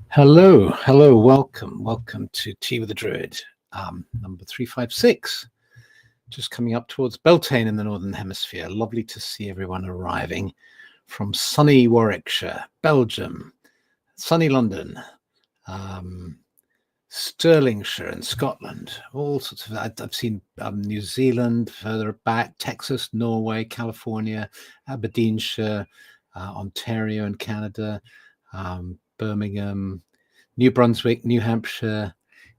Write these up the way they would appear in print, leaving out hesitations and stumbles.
Hello, welcome to Tea with the Druid, number 356, just coming up towards Beltane in the Northern Hemisphere. Lovely to see everyone arriving from sunny Warwickshire, Belgium, sunny London, Stirlingshire in Scotland, all sorts of, I've seen New Zealand, further back, Texas, Norway, California, Aberdeenshire, Ontario in Canada, Birmingham, New Brunswick, New Hampshire.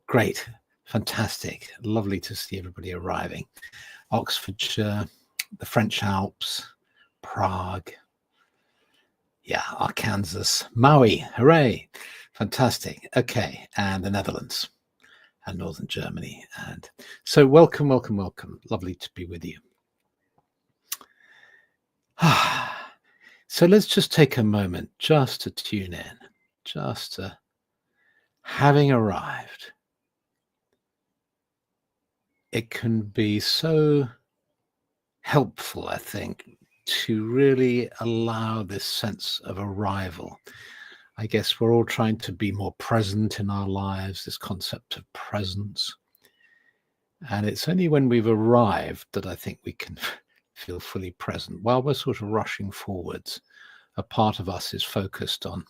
Great, fantastic, lovely to see everybody arriving. Oxfordshire, the French Alps, Prague, yeah, Arkansas, Maui, hooray, fantastic. Okay, and the Netherlands and Northern Germany. And so welcome, lovely to be with you. So let's just take a moment just to tune in, just to having arrived. It can be so helpful, I think, to really allow this sense of arrival. I guess we're all trying to be more present in our lives, this concept of presence. And it's only when we've arrived that I think we can feel fully present. While we're sort of rushing forwards, a part of us is focused on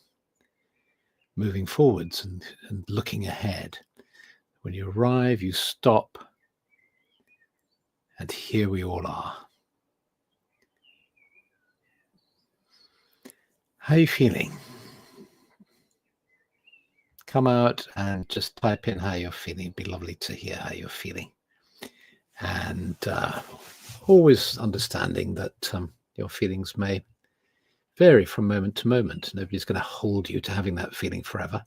moving forwards and looking ahead. When you arrive, you stop, and here we all are. How are you feeling? Come out and just type in how you're feeling. It'd be lovely to hear how you're feeling. And always understanding that your feelings may vary from moment to moment. Nobody's going to hold you to having that feeling forever.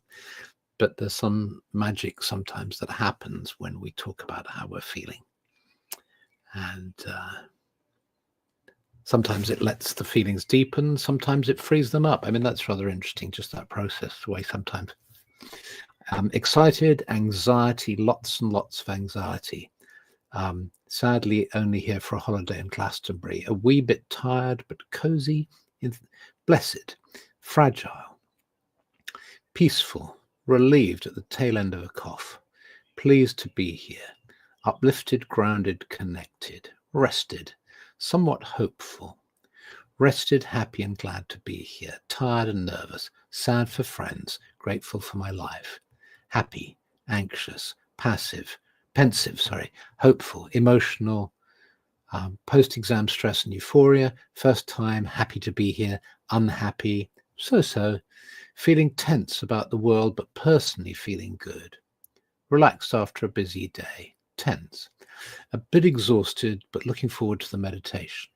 But there's some magic sometimes that happens when we talk about how we're feeling. And sometimes it lets the feelings deepen. Sometimes it frees them up. I mean, that's rather interesting, just that process, the way sometimes. Excited, anxiety, lots and lots of anxiety. Sadly, only here for a holiday in Glastonbury. A wee bit tired, but cozy, blessed, fragile, peaceful, relieved at the tail end of a cough, pleased to be here, uplifted, grounded, connected, rested, somewhat hopeful, rested, happy and glad to be here, tired and nervous, sad for friends, grateful for my life, happy, anxious, pensive, hopeful, emotional, post-exam stress and euphoria, first time, happy to be here, unhappy, so-so, feeling tense about the world, but personally feeling good, relaxed after a busy day, tense, a bit exhausted, but looking forward to the meditation,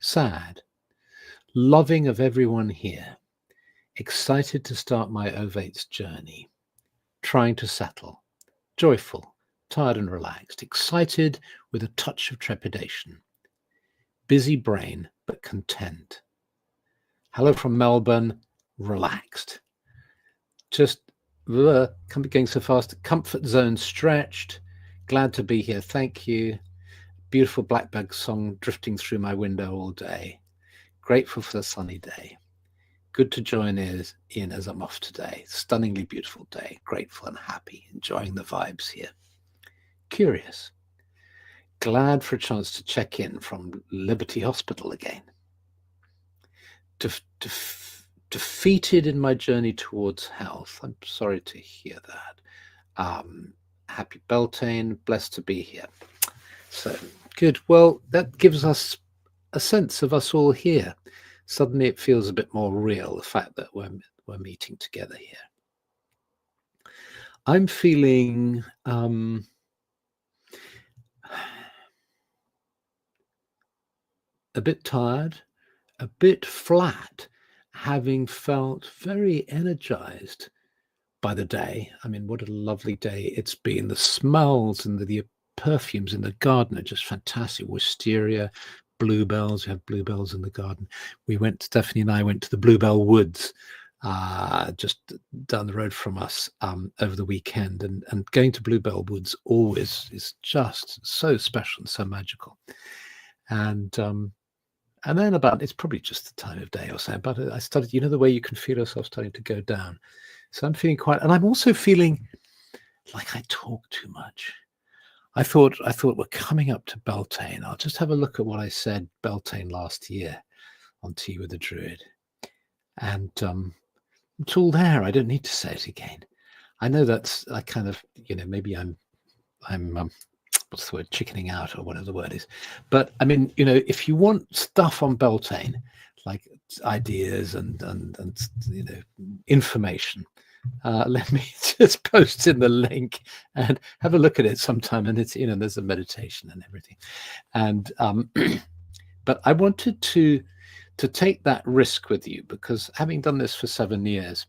sad, loving of everyone here, excited to start my ovates journey, trying to settle, joyful, tired and relaxed, excited with a touch of trepidation, busy brain but content. Hello from Melbourne, relaxed. Just going so fast, comfort zone stretched, glad to be here, thank you. Beautiful blackbird song drifting through my window all day. Grateful for the sunny day. Good to join in as I'm off today. Stunningly beautiful day, grateful and happy, enjoying the vibes here. Curious, glad for a chance to check in from Liberty Hospital again. Defeated in my journey towards health. I'm sorry to hear that. Happy Beltane, blessed to be here. So good. Well, that gives us a sense of us all here. Suddenly it feels a bit more real, the fact that we're we're meeting together here. I'm feeling a bit tired, a bit flat, having felt very energized by the day. I mean, what a lovely day it's been. The smells and the perfumes in the garden are just fantastic. Wisteria, bluebells. We have bluebells in the garden. Stephanie and I went to the Bluebell Woods just down the road from us over the weekend, and going to Bluebell Woods always is just so special and so magical. And then it's probably just the time of day or so, but I started, the way you can feel yourself starting to go down. So I'm feeling and I'm also feeling like I talk too much. I thought we're coming up to Beltane. I'll just have a look at what I said Beltane last year on Tea with the Druid. And it's all there. I don't need to say it again. I know I kind of, maybe I'm what's the word, chickening out or whatever the word is. But I mean, if you want stuff on Beltane, like ideas and information, let me just post in the link and have a look at it sometime. And it's, there's a meditation and everything. And but I wanted to take that risk with you, because having done this for 7 years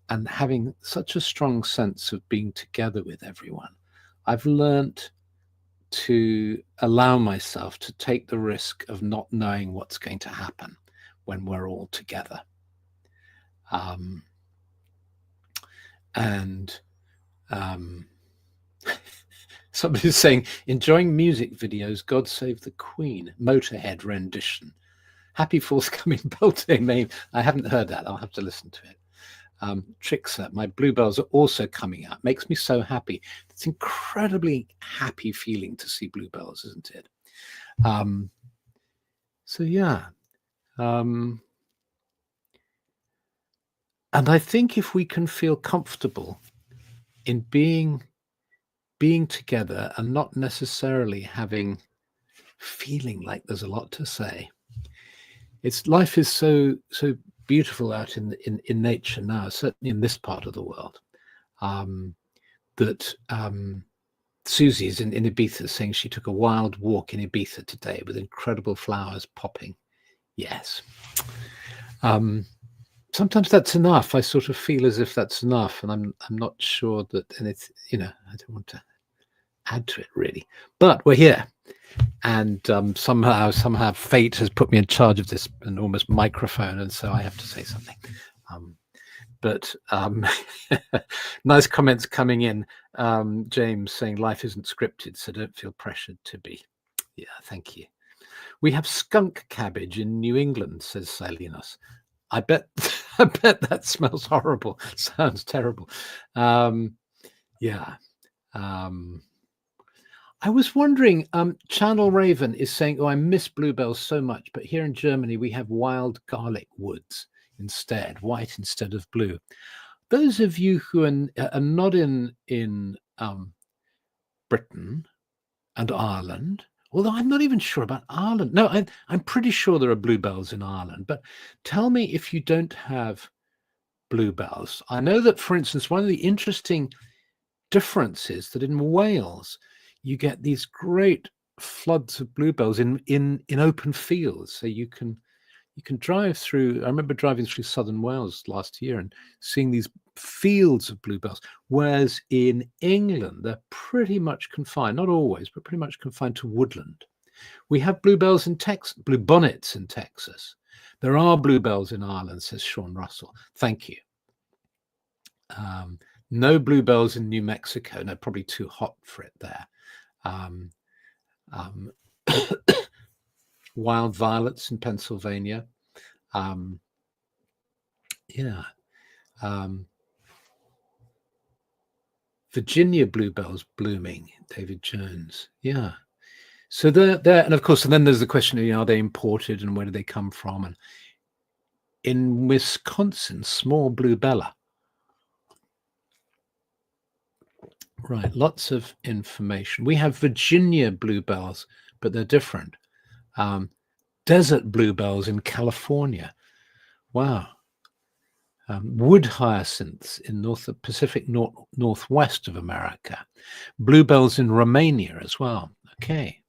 and having such a strong sense of being together with everyone, I've learned to allow myself to take the risk of not knowing what's going to happen when we're all together. Somebody's saying, enjoying music videos, God Save the Queen, Motorhead rendition. Happy forthcoming Beltane name. I haven't heard that. I'll have to listen to it. Trixer, my bluebells are also coming out. Makes me so happy. It's incredibly happy feeling to see bluebells, isn't it? So yeah. And I think if we can feel comfortable in being together and not necessarily feeling like there's a lot to say, life is so beautiful out in nature now, certainly in this part of the world, that Susie's in Ibiza saying she took a wild walk in Ibiza today with incredible flowers popping. Yes. Sometimes that's enough. I sort of feel as if that's enough, and I'm not sure that, and it's, I don't want to add to it really, but we're here. And somehow fate has put me in charge of this enormous microphone, and so I have to say something. But nice comments coming in. James saying life isn't scripted, so don't feel pressured to be. Yeah, thank you. We have skunk cabbage in New England, says Salinas. I bet that smells horrible. Sounds terrible. Yeah. I was wondering, Channel Raven is saying, oh, I miss bluebells so much, but here in Germany, we have wild garlic woods instead, white instead of blue. Those of you who are not in Britain and Ireland, although I'm not even sure about Ireland. No, I'm pretty sure there are bluebells in Ireland, but tell me if you don't have bluebells. I know that, for instance, one of the interesting differences that in Wales, you get these great floods of bluebells in open fields. So you can drive through. I remember driving through southern Wales last year and seeing these fields of bluebells. Whereas in England, they're pretty much confined, not always, but pretty much confined to woodland. We have bluebells in Texas, bluebonnets in Texas. There are bluebells in Ireland, says Sean Russell. Thank you. No bluebells in New Mexico. No, probably too hot for it there. Wild violets in Pennsylvania. Yeah. Virginia bluebells blooming, David Jones. Yeah. So they're, and of course, and then there's the question of, are they imported and where do they come from? And in Wisconsin, small bluebella. Right, lots of information. We have Virginia bluebells, but they're different. Desert bluebells in California. Wow. wood hyacinths in Pacific northwest of America, bluebells in Romania as well. Okay.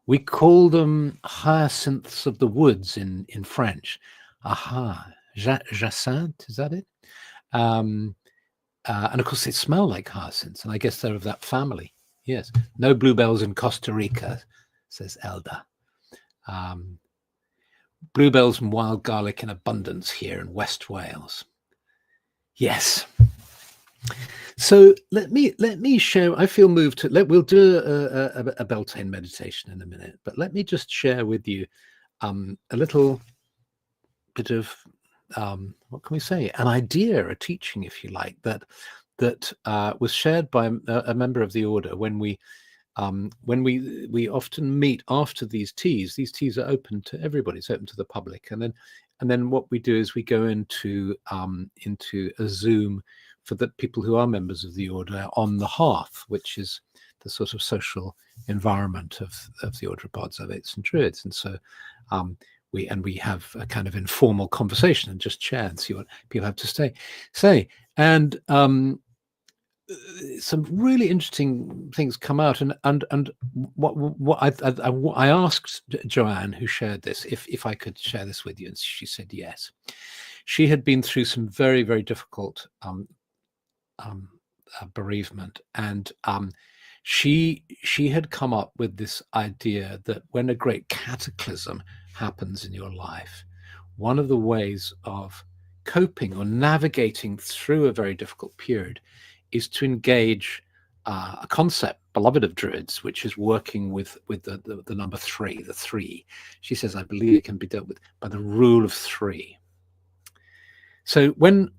We call them hyacinths of the woods in French. Aha, jacinthe, is that it? And of course, they smell like hyacinths, and I guess they're of that family. Yes. No bluebells in Costa Rica, says Elda. Bluebells and wild garlic in abundance here in West Wales. Yes. So let me share. I feel moved to. We'll do a Beltane meditation in a minute, but let me just share with you a little bit of what can we say? An idea, a teaching, if you like, that was shared by a member of the order when we often meet after these teas. These teas are open to everybody; it's open to the public, and then what we do is we go into a Zoom for the people who are members of the order on the hearth, which is the sort of social environment of the Order of Bards, Ovates and Druids. And so we have a kind of informal conversation and just chat and see what people have to say. And some really interesting things come out. And what I asked Joanne, who shared this, if I could share this with you, and she said yes. She had been through some very, very difficult bereavement, and she had come up with this idea that when a great cataclysm happens in your life, one of the ways of coping or navigating through a very difficult period is to engage a concept beloved of Druids, which is working with the number 3, the 3. She says, I believe it can be dealt with by the rule of 3. So when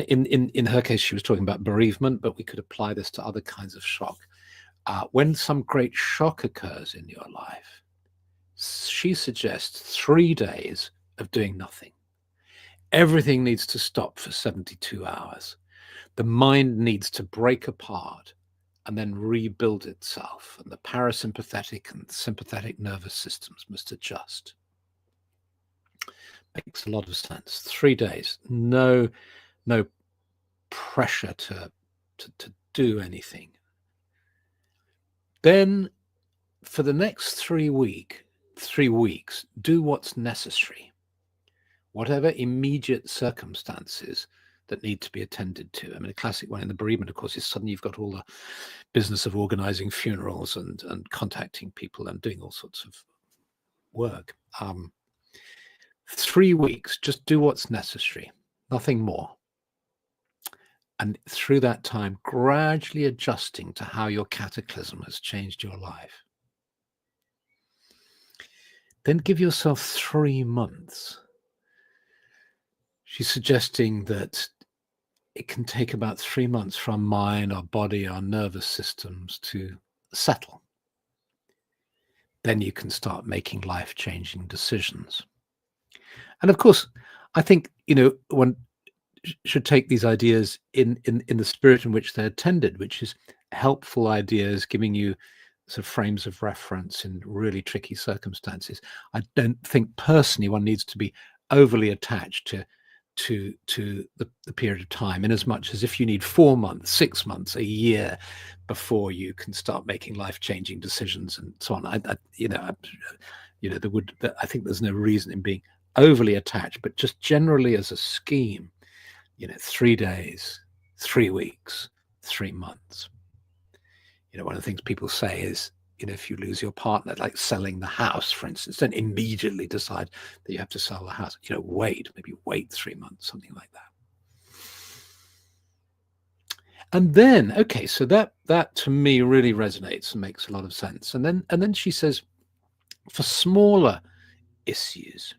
in her case, she was talking about bereavement, but we could apply this to other kinds of shock. When some great shock occurs in your life, she suggests 3 days of doing nothing. Everything needs to stop for 72 hours. The mind needs to break apart and then rebuild itself, and the parasympathetic and sympathetic nervous systems must adjust. Makes a lot of sense. 3 days, no pressure to do anything. Then for the next 3 weeks, do what's necessary. Whatever immediate circumstances that need to be attended to. I mean, a classic one in the bereavement, of course, is suddenly you've got all the business of organizing funerals and contacting people and doing all sorts of work. 3 weeks, just do what's necessary, nothing more. And through that time, gradually adjusting to how your cataclysm has changed your life. Then give yourself 3 months. She's suggesting that it can take about 3 months for our mind, our body, our nervous systems to settle. Then you can start making life-changing decisions. And of course, I think, one should take these ideas in the spirit in which they're intended, which is helpful ideas, giving you sort of frames of reference in really tricky circumstances. I don't think personally one needs to be overly attached to the period of time, in as much as if you need 4 months, 6 months, a year before you can start making life-changing decisions and so on. I think there's no reason in being overly attached, but just generally as a scheme, 3 days, 3 weeks, 3 months. One of the things people say is, if you lose your partner, like selling the house, for instance, don't immediately decide that you have to sell the house. Maybe wait 3 months, something like that. And then, okay, so that to me really resonates and makes a lot of sense. And then she says, for smaller issues,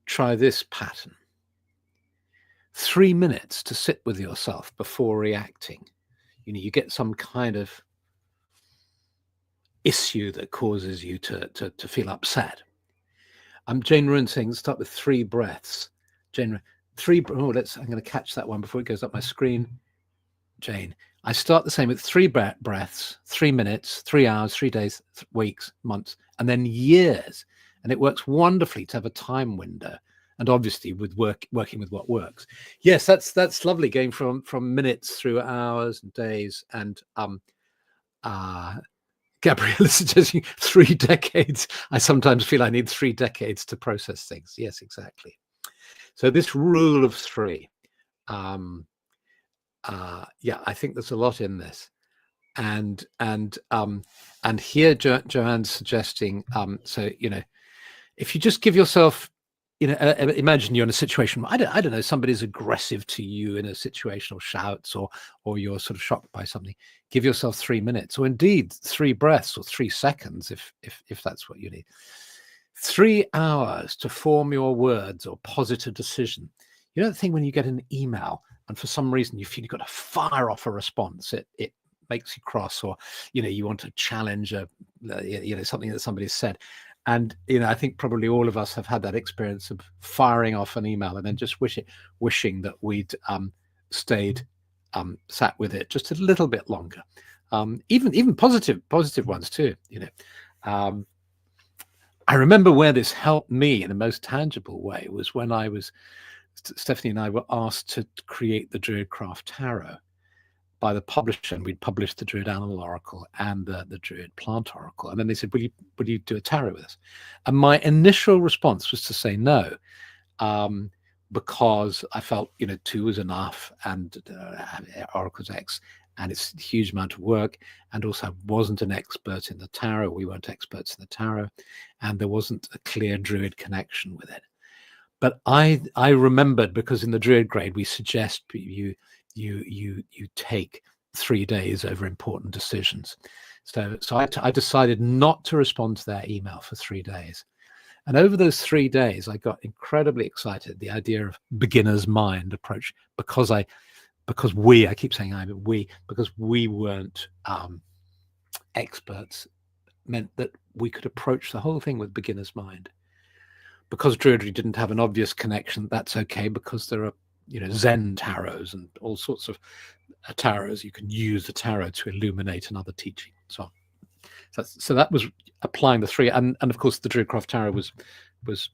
try this pattern. 3 minutes to sit with yourself before reacting. You get some kind of issue that causes you to feel upset. Jane Roon saying start with 3 breaths. Jane, 3. I'm going to catch that one before it goes up my screen. Jane, I start the same with 3 breaths, 3 minutes, 3 hours, 3 days, weeks, months, and then years. and it works wonderfly to have a time window, and obviously with working with what works. Yes, that's lovely, going from minutes through hours and days. And Gabrielle is suggesting 3 decades. I sometimes feel I need 3 decades to process things. Yes, exactly. So this rule of 3, yeah, I think there's a lot in this. And here Joanne's suggesting, so, you know, if you just give yourself, you know, imagine you're in a situation, I don't know, somebody's aggressive to you in a situation, or shouts, or you're sort of shocked by something. Give yourself 3 minutes, or indeed 3 breaths, or 3 seconds, if that's what you need. 3 hours to form your words or positive decision. You know the thing when you get an email and for some reason you feel you've got to fire off a response, it makes you cross, or, you know, you want to challenge you know, something that somebody said. And, you know, I think probably all of us have had that experience of firing off an email and then just wishing that we'd stayed sat with it just a little bit longer. Even positive ones too, you know. I remember where this helped me in the most tangible way was when Stephanie and I were asked to create the Druidcraft Tarot by the publisher, and we'd published the Druid Animal Oracle and the Druid Plant Oracle. And then they said, will you do a tarot with us? And my initial response was to say no, because I felt, you know, 2 was enough, and Oracle's X, and it's a huge amount of work. And also I wasn't an expert in the tarot. We weren't experts in the tarot, and there wasn't a clear Druid connection with it. But I remembered, because in the Druid grade, we suggest you take 3 days over important decisions. So I decided not to respond to their email for 3 days. And over those 3 days, I got incredibly excited at the idea of beginner's mind approach, because I keep saying because we weren't experts, meant that we could approach the whole thing with beginner's mind. Because Druidry didn't have an obvious connection, that's okay, because there are, you know, Zen tarots and all sorts of tarots. You can use the tarot to illuminate another teaching. So that was applying the 3, and of course the Druidcraft Tarot was,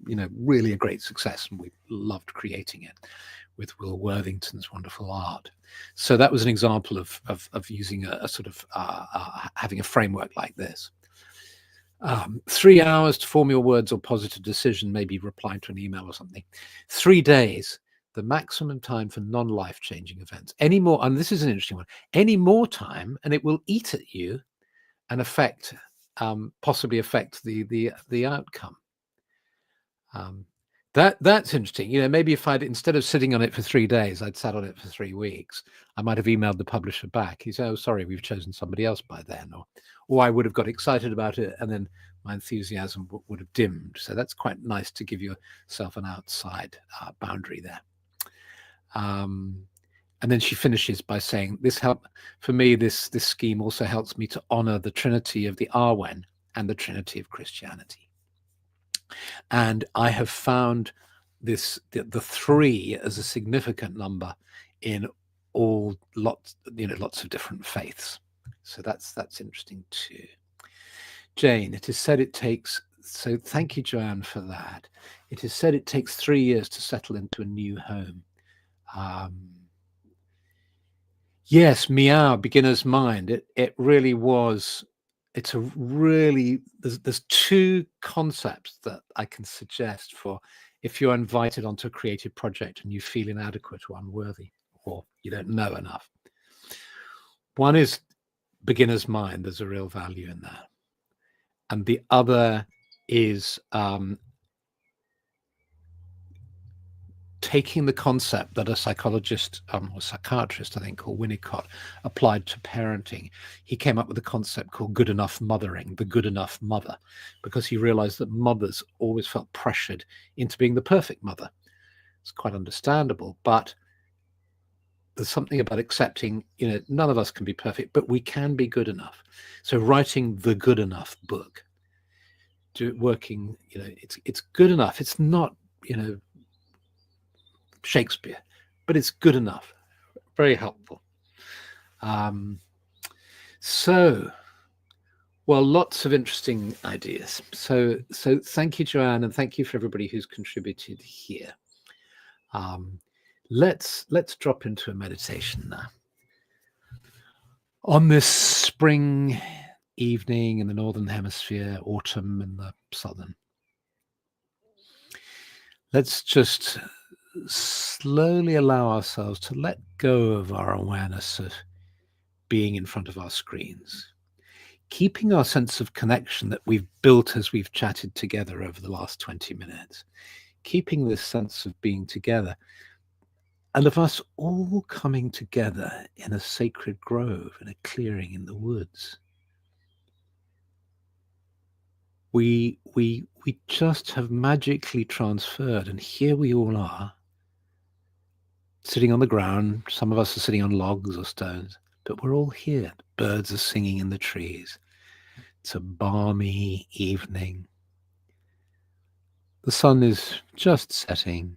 you know, really a great success, and we loved creating it with Will Worthington's wonderful art. So that was an example of using a sort of having a framework like this. 3 hours to form your words or positive decision, maybe replying to an email or something. 3 days, the maximum time for non-life-changing events. Any more, and this is an interesting one, any more time and it will eat at you and possibly affect the outcome. That's interesting. You know, maybe if instead of sitting on it for 3 days, I'd sat on it for 3 weeks, I might have emailed the publisher back. He said, "Oh, sorry, we've chosen somebody else by then," or I would have got excited about it, and then my enthusiasm would have dimmed. So that's quite nice to give yourself an outside boundary there. And then she finishes by saying, "This scheme also helps me to honor the Trinity of the Arwen and the Trinity of Christianity." And I have found the 3 as a significant number in lots of different faiths. So that's interesting too. Jane, it is said it takes, so thank you, Joanne, for that. It is said it takes 3 years to settle into a new home. Yes, Meow, beginner's mind. It really was. It's a really, there's 2 concepts that I can suggest for if you're invited onto a creative project and you feel inadequate or unworthy, or you don't know enough. One is beginner's mind. There's a real value in that. And the other is taking the concept that a psychologist or psychiatrist, I think, called Winnicott, applied to parenting. He came up with a concept called good enough mothering, the good enough mother, because he realized that mothers always felt pressured into being the perfect mother. It's quite understandable, but there's something about accepting, you know, none of us can be perfect, but we can be good enough. So writing the good enough book, working, you know, it's good enough. It's not, you know, Shakespeare, but it's good enough. Very helpful. So Well, lots of interesting ideas. So thank you, Joanne, and thank you for everybody who's contributed here. Let's drop into a meditation now. On this spring evening in the Northern Hemisphere, autumn in the Southern, let's just slowly allow ourselves to let go of our awareness of being in front of our screens, keeping our sense of connection that we've built as we've chatted together over the last 20 minutes, keeping this sense of being together, and of us all coming together in a sacred grove, in a clearing in the woods. We just have magically transferred, and here we all are, sitting on the ground. Some of us are sitting on logs or stones, but we're all here. Birds are singing in the trees. It's a balmy evening. The sun is just setting,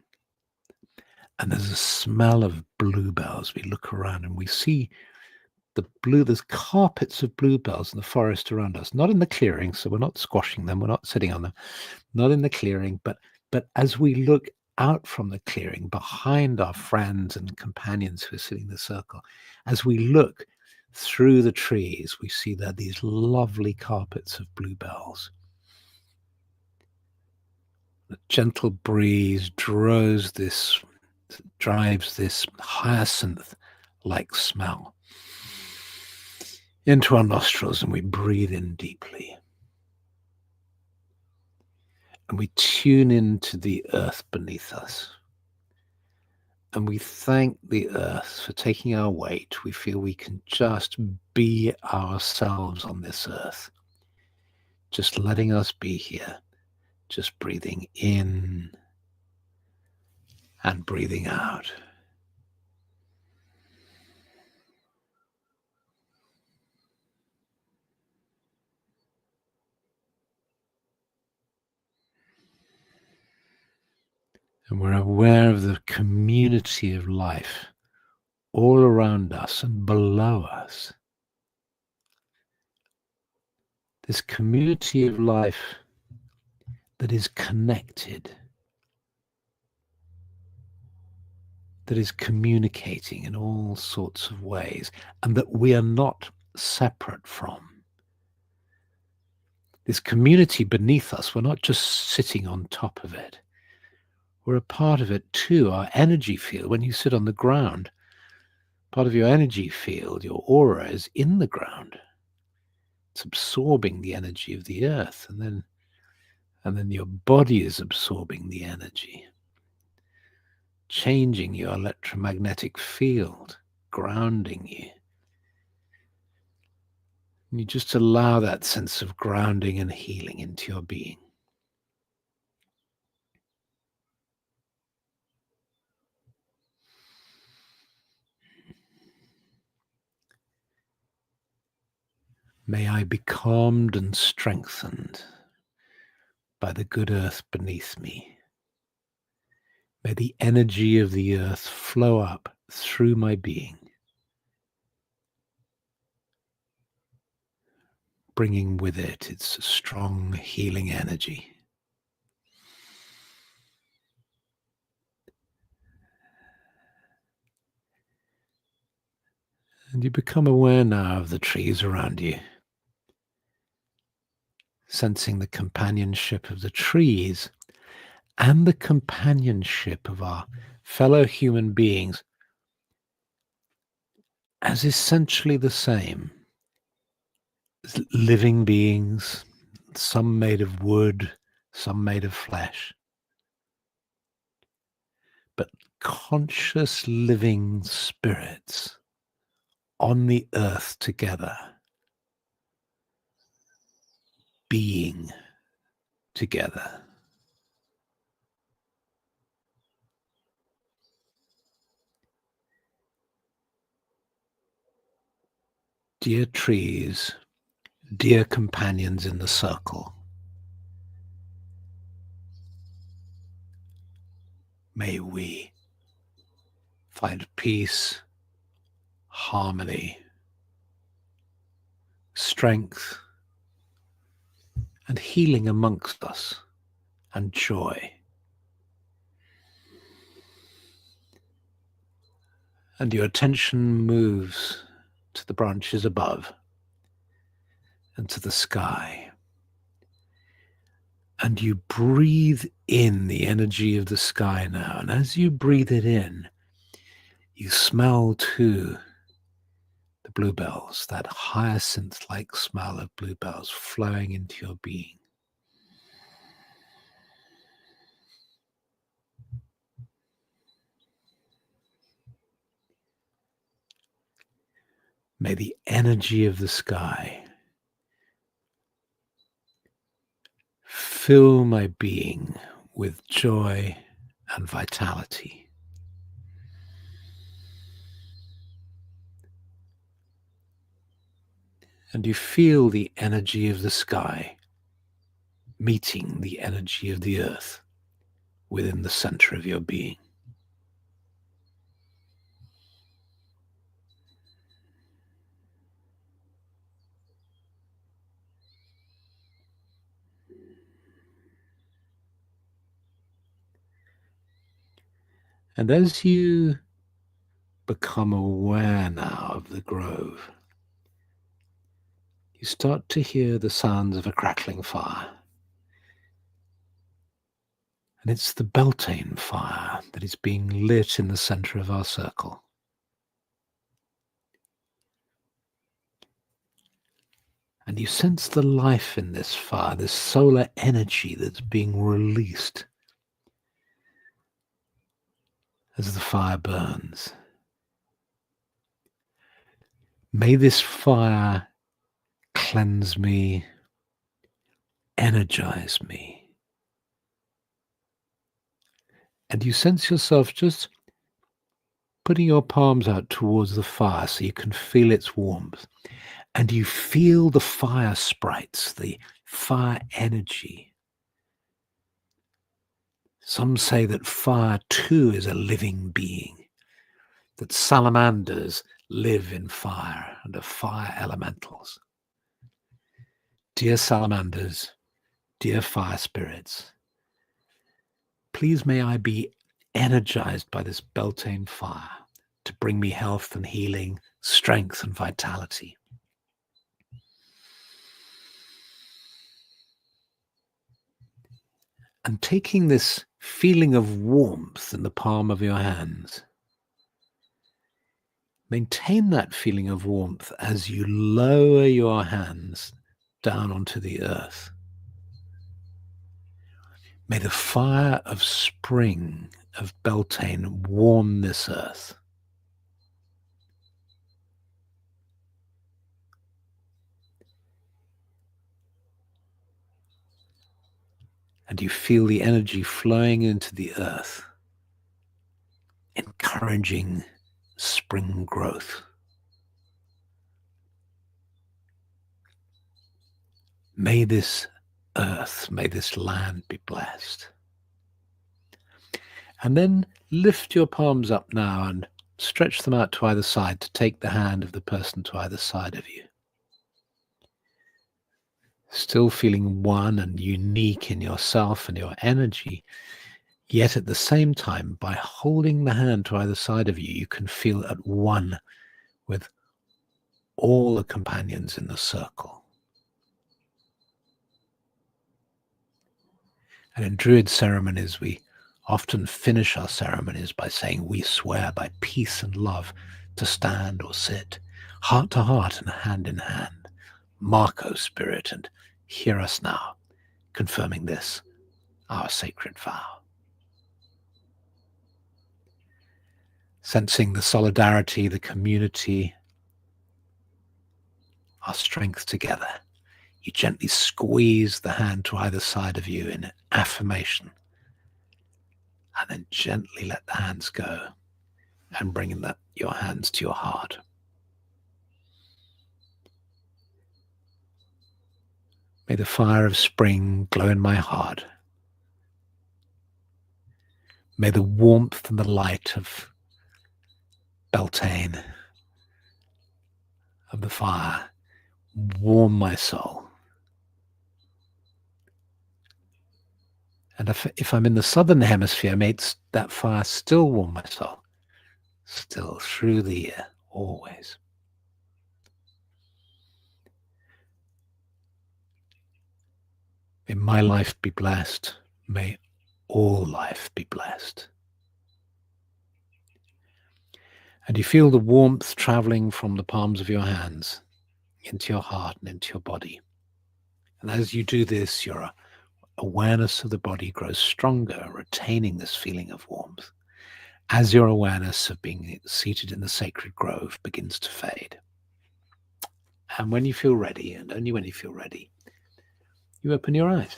and there's a smell of bluebells. We look around and we see there's carpets of bluebells in the forest around us, not in the clearing, so we're not squashing them, we're not sitting on them, not in the clearing, but as we look out from the clearing behind our friends and companions who are sitting in the circle, as we look through the trees, we see that these lovely carpets of bluebells. The gentle breeze drives this hyacinth-like smell into our nostrils, and we breathe in deeply. And we tune into the earth beneath us. And we thank the earth for taking our weight. We feel we can just be ourselves on this earth, just letting us be here, just breathing in and breathing out. And we're aware of the community of life all around us and below us. This community of life that is connected, that is communicating in all sorts of ways, and that we are not separate from. This community beneath us, we're not just sitting on top of it. We're a part of it too. Our energy field, when you sit on the ground, part of your energy field, your aura, is in the ground. It's absorbing the energy of the earth, and then your body is absorbing the energy, changing your electromagnetic field, grounding you. And you just allow that sense of grounding and healing into your being. May I be calmed and strengthened by the good earth beneath me. May the energy of the earth flow up through my being, bringing with it its strong healing energy. And you become aware now of the trees around you, sensing the companionship of the trees and the companionship of our fellow human beings as essentially the same. As living beings, some made of wood, some made of flesh, but conscious living spirits on the earth together, being together. Dear trees, dear companions in the circle, may we find peace, harmony, strength, and healing amongst us, and joy. And your attention moves to the branches above and to the sky. And you breathe in the energy of the sky now. And as you breathe it in, you smell too the bluebells, that hyacinth-like smell of bluebells flowing into your being. May the energy of the sky fill my being with joy and vitality. And you feel the energy of the sky meeting the energy of the earth within the center of your being. And as you become aware now of the grove, you start to hear the sounds of a crackling fire. And it's the Beltane fire that is being lit in the center of our circle. And you sense the life in this fire, this solar energy that's being released as the fire burns. May this fire cleanse me, energize me. And you sense yourself just putting your palms out towards the fire so you can feel its warmth. And you feel the fire sprites, the fire energy. Some say that fire too is a living being, that salamanders live in fire and are fire elementals. Dear salamanders, dear fire spirits, please may I be energized by this Beltane fire to bring me health and healing, strength and vitality. And taking this feeling of warmth in the palm of your hands, maintain that feeling of warmth as you lower your hands down onto the earth. May the fire of spring of Beltane warm this earth. And you feel the energy flowing into the earth, encouraging spring growth. May this earth, may this land be blessed. And then lift your palms up now and stretch them out to either side to take the hand of the person to either side of you. Still feeling one and unique in yourself and your energy, yet at the same time, by holding the hand to either side of you, you can feel at one with all the companions in the circle. And in Druid ceremonies, we often finish our ceremonies by saying, we swear by peace and love to stand or sit, heart to heart and hand in hand. Mark, O Spirit, and hear us now, confirming this, our sacred vow. Sensing the solidarity, the community, our strength together, you gently squeeze the hand to either side of you in affirmation, and then gently let the hands go and bring your hands to your heart. May the fire of spring glow in my heart. May the warmth and the light of Beltane, of the fire, warm my soul. And if I'm in the southern hemisphere, may that fire still warm my soul, still through the year, always. May my life be blessed. May all life be blessed. And you feel the warmth traveling from the palms of your hands into your heart and into your body. And as you do this, your awareness of the body grows stronger, retaining this feeling of warmth, as your awareness of being seated in the sacred grove begins to fade. And when you feel ready, and only when you feel ready, you open your eyes.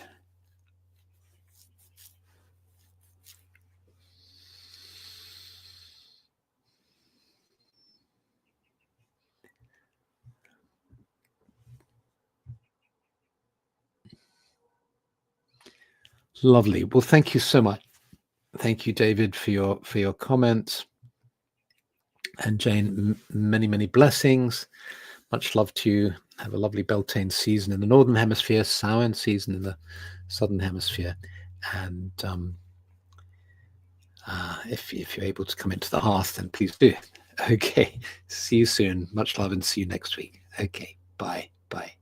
Lovely. Well, thank you so much. Thank you, David, for your comments. And Jane, many blessings. Much love to you. Have a lovely Beltane season in the Northern Hemisphere, Samhain season in the Southern Hemisphere. And if you're able to come into the hearth, then please do. Okay. See you soon. Much love and see you next week. Okay. Bye. Bye.